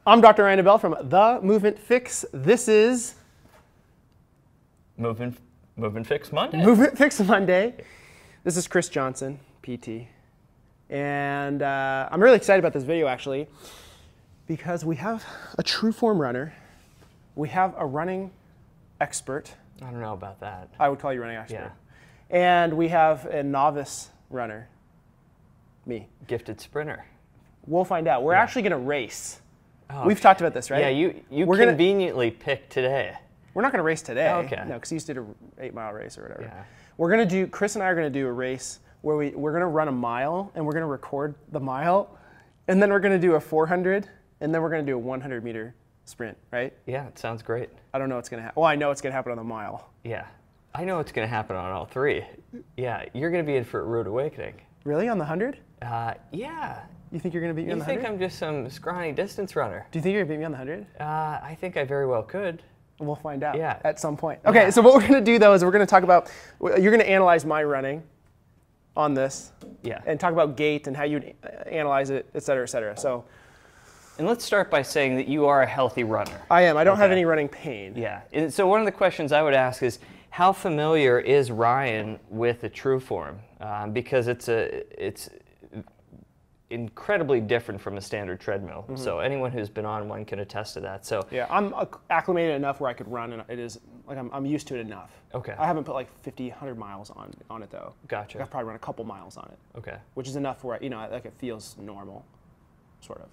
I'm Dr. Ryan DeBell from The Movement Fix. This is Movement Fix Monday. Movement Fix Monday. This is Chris Johnson, PT. And I'm really excited about this video, actually, because we have a TrueForm runner. We have a running expert. I don't know about that. I would call you running expert. Yeah. And we have a novice runner, me. Gifted sprinter. We'll find out. We're actually going to race. Oh, We've talked about this, right? Yeah, you conveniently picked today. We're not going to race today. Oh, okay. No, because you just did an 8-mile race or whatever. Yeah. We're going to do, Chris and I are going to do a race where we're going to run a mile, and we're going to record the mile, and then we're going to do a 400, and then we're going to do a 100-meter sprint, right? Yeah, it sounds great. I don't know what's going to happen. Well, I know what's going to happen on the mile. Yeah. I know what's going to happen on all three. Yeah, you're going to be in for a rude awakening. Really? On the 100? Yeah. You think you're going to beat me on the 100? You think I'm just some scrawny distance runner? Do you think you're going to beat me on the 100? I think I very well could. We'll find out Yeah. at some point. Okay, so what we're going to do, though, is we're going to talk about, you're going to analyze my running on this. Yeah. And talk about Gait and how you analyze it, et cetera, et cetera. So, and let's start by saying that you are a healthy runner. I am. I don't have any running pain. Yeah. And so one of the questions I would ask is, how familiar is Ryan with the TrueForm? Because it's incredibly different from a standard treadmill. Mm-hmm. So anyone who's been on one can attest to that. So yeah, I'm acclimated enough where I could run, and it is like I'm used to it enough. Okay. I haven't put like 50, 100 miles on it though. Gotcha. I've probably run a couple miles on it. Okay. Which is enough where like it feels normal, sort of.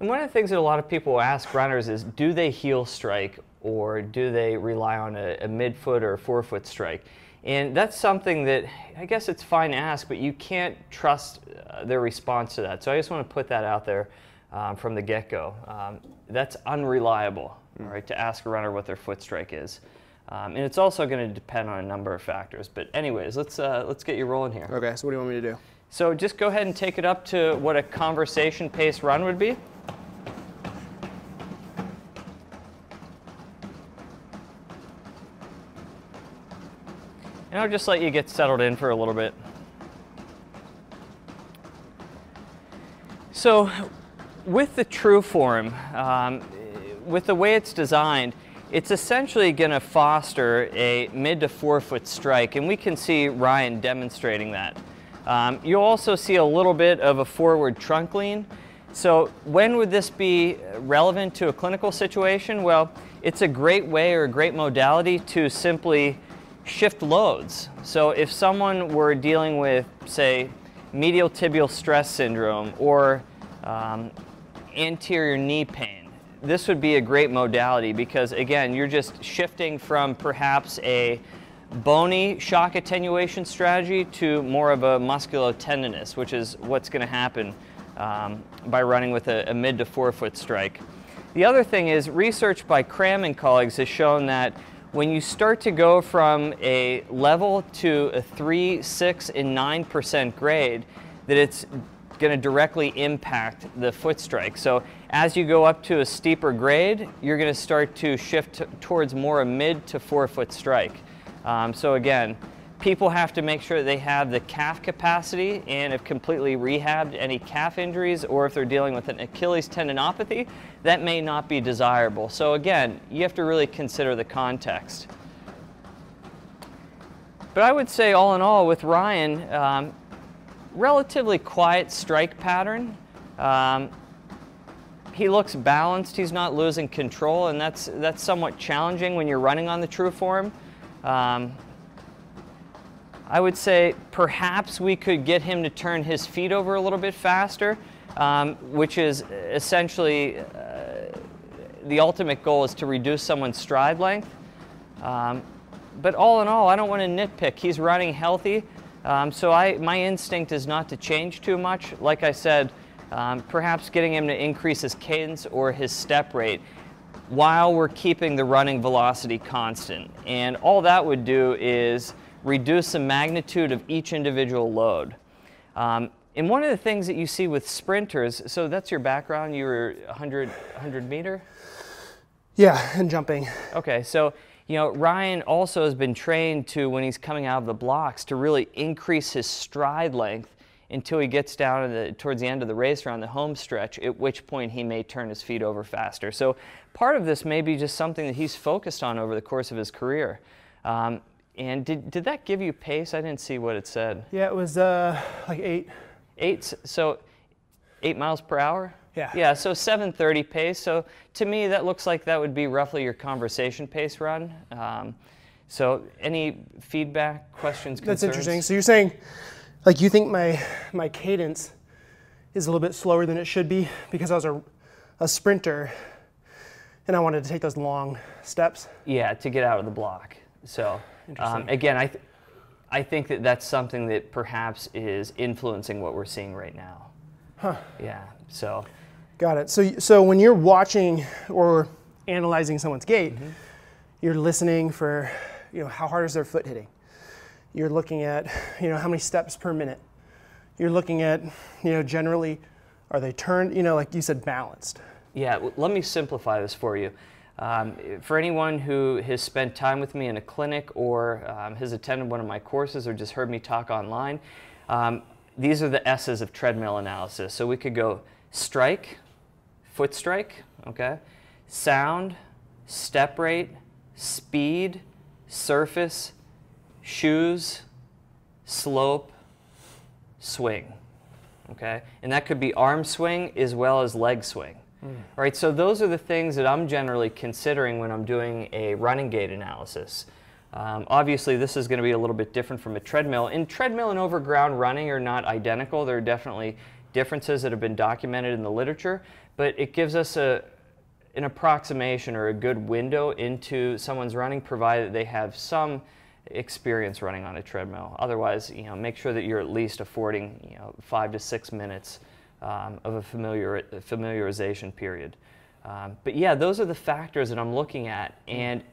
And one of the things that a lot of people ask runners is, do they heel strike or do they rely on a mid-foot or forefoot strike? And that's something that I guess it's fine to ask, but you can't trust their response to that. So I just want to put that out there from the get-go. That's unreliable, right, to ask a runner what their foot strike is. And it's also going to depend on a number of factors. But anyways, let's get you rolling here. Okay, so what do you want me to do? So just go ahead and take it up to what a conversation pace run would be. And I'll just let you get settled in for a little bit. So with the TrueForm, with the way it's designed, it's essentially going to foster a mid to forefoot strike, and we can see Ryan demonstrating that. You'll also see a little bit of a forward trunk lean. So when would this be relevant to a clinical situation? Well, it's a great way or a great modality to simply shift loads. So if someone were dealing with, say, medial tibial stress syndrome or anterior knee pain, this would be a great modality because, again, you're just shifting from perhaps a bony shock attenuation strategy to more of a musculotendinous, which is what's going to happen by running with a mid to forefoot strike. The other thing is, research by Cram and colleagues has shown that when you start to go from a level to a 3, 6, and 9% grade, that it's going to directly impact the foot strike. So as you go up to a steeper grade, you're going to start to shift towards more a mid to forefoot strike. So again, people have to make sure they have the calf capacity and have completely rehabbed any calf injuries, or if they're dealing with an Achilles tendinopathy, that may not be desirable. So again, you have to really consider the context. But I would say all in all with Ryan, relatively quiet strike pattern. He looks balanced, he's not losing control, and that's somewhat challenging when you're running on the TrueForm. I would say perhaps we could get him to turn his feet over a little bit faster, which is essentially the ultimate goal is to reduce someone's stride length. But all in all, I don't want to nitpick. He's running healthy, so my instinct is not to change too much. Like I said, perhaps getting him to increase his cadence or his step rate while we're keeping the running velocity constant. And all that would do is reduce the magnitude of each individual load. And one of the things that you see with sprinters, so that's your background, you were 100 meter? Yeah, and jumping. Okay, so you know, Ryan also has been trained to, when he's coming out of the blocks, to really increase his stride length until he gets down to towards the end of the race around the home stretch, at which point he may turn his feet over faster. So part of this may be just something that he's focused on over the course of his career. And did that give you pace? I didn't see what it said. Yeah, it was like 8. 8, so 8 miles per hour? Yeah. Yeah, so 7:30 pace. So to me, that looks like that would be roughly your conversation pace run. So any feedback, questions, concerns? That's interesting. So you're saying, like, you think my cadence is a little bit slower than it should be because I was a sprinter and I wanted to take those long steps? Yeah, to get out of the block. So again, I think that that's something that perhaps is influencing what we're seeing right now. Huh. Yeah, so. Got it. So when you're watching or analyzing someone's gait, you're listening for, how hard is their foot hitting? You're looking at, how many steps per minute. You're looking at, generally, are they turned, like you said, balanced? Yeah, let me simplify this for you. For anyone who has spent time with me in a clinic or has attended one of my courses or just heard me talk online, these are the S's of treadmill analysis. So we could go strike, foot strike, okay, sound, step rate, speed, surface, shoes, slope, swing, okay? And that could be arm swing as well as leg swing. All right, so those are the things that I'm generally considering when I'm doing a running gait analysis. Obviously, this is going to be a little bit different from a treadmill. And treadmill and overground running are not identical. There are definitely differences that have been documented in the literature, but it gives us an approximation or a good window into someone's running, provided they have some experience running on a treadmill. Otherwise, make sure that you're at least affording 5 to 6 minutes of a familiarization period. But yeah, those are the factors that I'm looking at, and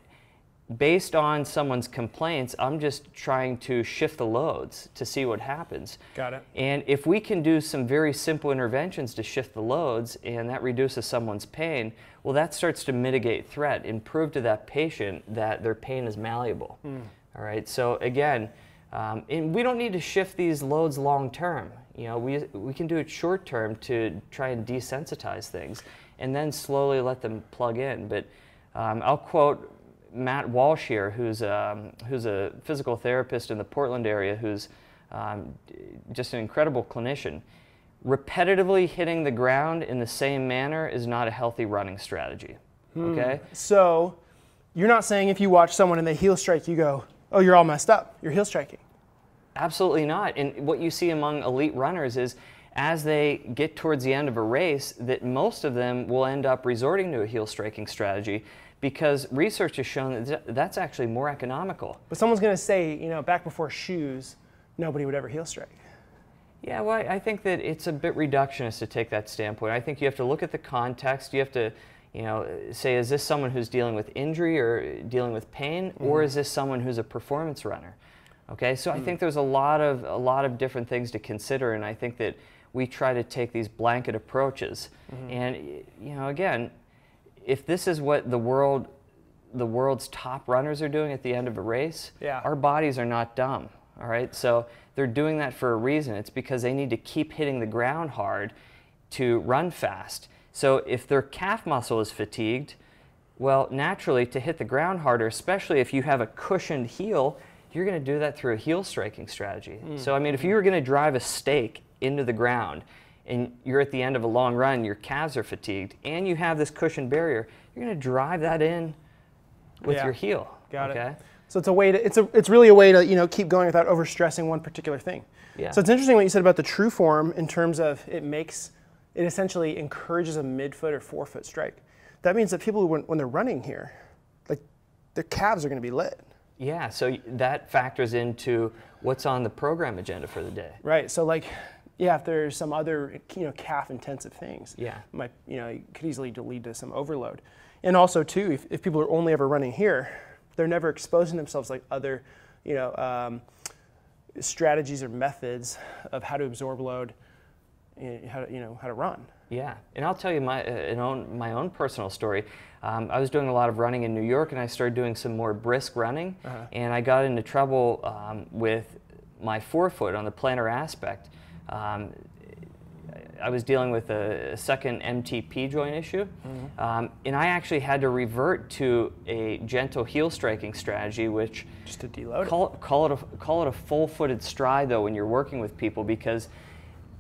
based on someone's complaints, I'm just trying to shift the loads to see what happens. Got it. And if we can do some very simple interventions to shift the loads and that reduces someone's pain, well, that starts to mitigate threat and prove to that patient that their pain is malleable. All right, so again, and we don't need to shift these loads long term. We can do it short term to try and desensitize things and then slowly let them plug in. But I'll quote Matt Walsh here, who's a physical therapist in the Portland area, who's just an incredible clinician. Repetitively hitting the ground in the same manner is not a healthy running strategy. Okay? So you're not saying if you watch someone and they heel strike, you go, oh, you're all messed up. You're heel striking. Absolutely not. And what you see among elite runners is as they get towards the end of a race, that most of them will end up resorting to a heel striking strategy because research has shown that that's actually more economical. But someone's going to say, back before shoes, nobody would ever heel strike. Yeah, well, I think that it's a bit reductionist to take that standpoint. I think you have to look at the context. You have to, say, is this someone who's dealing with injury or dealing with pain, or is this someone who's a performance runner? Okay, so I think there's a lot of different things to consider, and I think that we try to take these blanket approaches. And again, if this is what the world's top runners are doing at the end of a race, our bodies are not dumb. All right, so they're doing that for a reason. It's because they need to keep hitting the ground hard to run fast. So if their calf muscle is fatigued, well, naturally to hit the ground harder, especially if you have a cushioned heel, you're going to do that through a heel striking strategy. So I mean, if you were going to drive a stake into the ground and you're at the end of a long run, your calves are fatigued, and you have this cushioned barrier, you're going to drive that in with your heel. Got it. So it's a way to it's really a way to keep going without overstressing one particular thing. Yeah. So it's interesting what you said about the TrueForm in terms of it essentially encourages a midfoot or forefoot strike. That means that people when they're running here, like their calves are going to be lit. Yeah, so that factors into what's on the program agenda for the day. Right. So if there's some other calf intensive things, it could easily lead to some overload. And also too, if people are only ever running here, they're never exposing themselves like other strategies or methods of how to absorb load, how to run. Yeah, and I'll tell you my own personal story. I was doing a lot of running in New York, and I started doing some more brisk running, and I got into trouble with my forefoot on the plantar aspect I was dealing with a second MTP joint issue, and I actually had to revert to a gentle heel striking strategy, which just to deload call it a full-footed stride though when you're working with people, because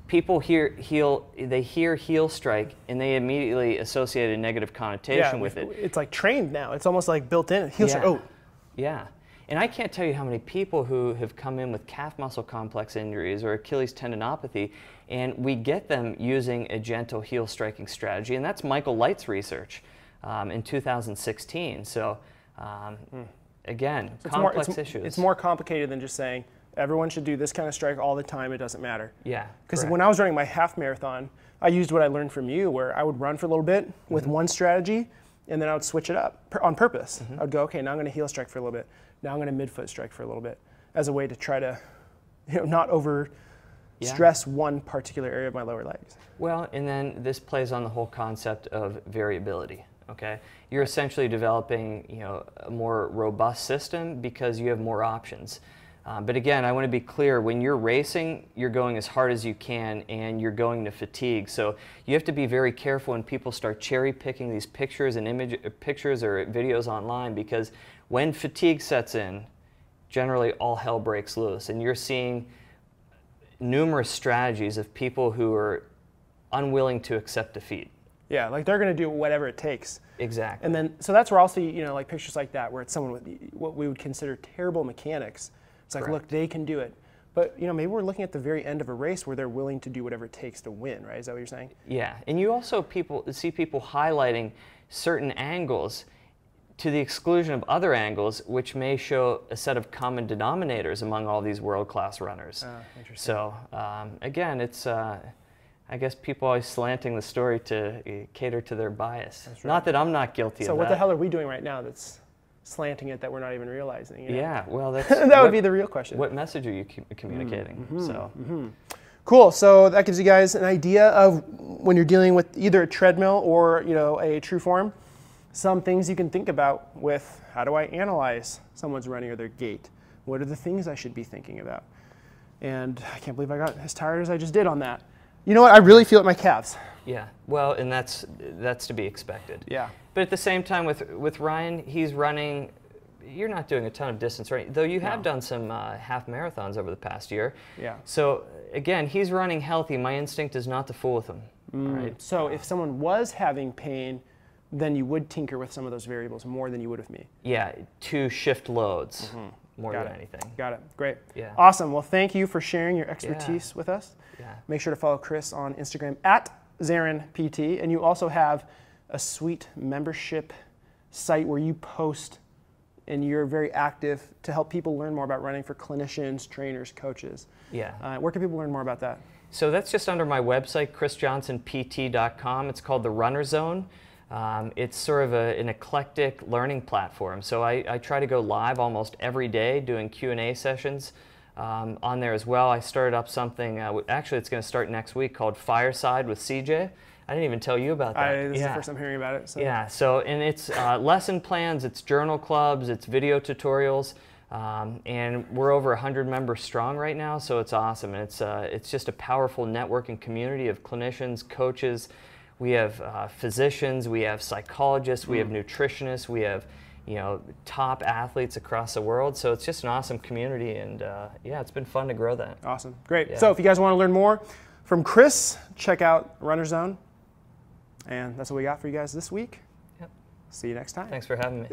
people hear heel strike and they immediately associate a negative connotation with it. It's like trained now. It's almost like built in. Heel strike. Oh, yeah. And I can't tell you how many people who have come in with calf muscle complex injuries or Achilles tendinopathy, and we get them using a gentle heel striking strategy. And that's Michael Light's research in 2016. So again, complex issues. It's more complicated than just saying everyone should do this kind of strike all the time. It doesn't matter. Yeah. Because when I was running my half marathon, I used what I learned from you, where I would run for a little bit with one strategy, and then I would switch it up on purpose. I would go, okay, now I'm going to heel strike for a little bit. Now I'm going to midfoot strike for a little bit, as a way to try to, not over stress one particular area of my lower legs. Well, and then this plays on the whole concept of variability. Okay, you're essentially developing, a more robust system because you have more options. But again, I want to be clear, when you're racing, you're going as hard as you can and you're going to fatigue. So you have to be very careful when people start cherry picking these pictures and pictures or videos online, because when fatigue sets in, generally all hell breaks loose. And you're seeing numerous strategies of people who are unwilling to accept defeat. Yeah, like they're going to do whatever it takes. Exactly. And then, so that's where I'll see, like pictures like that, where it's someone with what we would consider terrible mechanics. It's like, look, they can do it. But, maybe we're looking at the very end of a race where they're willing to do whatever it takes to win, right? Is that what you're saying? Yeah, and you also see people highlighting certain angles to the exclusion of other angles, which may show a set of common denominators among all these world-class runners. Interesting. So, again, it's, I guess people always slanting the story to cater to their bias. That's right. Not that I'm not guilty of that. So what the hell are we doing right now that's slanting it that we're not even realizing? Yeah, well, that's that would be the real question. What message are you communicating? Cool. So that gives you guys an idea of when you're dealing with either a treadmill or a TrueForm, some things you can think about with how do I analyze someone's running or their gait? What are the things I should be thinking about? And I can't believe I got as tired as I just did on that. You know what? I really feel it in my calves. Yeah. Well, and that's to be expected. Yeah. But at the same time, with Ryan, he's running. You're not doing a ton of distance, right? Though you have done some half marathons over the past year. Yeah. So again, he's running healthy. My instinct is not to fool with him. Right? So if someone was having pain, then you would tinker with some of those variables more than you would with me. Yeah, to shift loads more than anything. Got it. Great. Yeah. Awesome. Well, thank you for sharing your expertise with us. Yeah. Make sure to follow Chris on Instagram @ZarinPT, and you also have a sweet membership site where you post and you're very active to help people learn more about running for clinicians, trainers, coaches. Yeah. Where can people learn more about that? So that's just under my website, chrisjohnsonpt.com. It's called the Runner Zone. It's sort of an eclectic learning platform. So I try to go live almost every day doing Q&A sessions on there as well. I started up something, actually it's going to start next week, called Fireside with CJ. I didn't even tell you about that. This is the first I'm hearing about it. So. Yeah, so, and it's lesson plans, it's journal clubs, it's video tutorials, and we're over 100 members strong right now, so it's awesome. And it's just a powerful networking community of clinicians, coaches. We have physicians, we have psychologists, we have nutritionists, we have top athletes across the world. So it's just an awesome community, and yeah, it's been fun to grow that. Awesome, great. Yeah. So if you guys want to learn more from Chris, check out Runner Zone. And that's what we got for you guys this week. Yep. See you next time. Thanks for having me.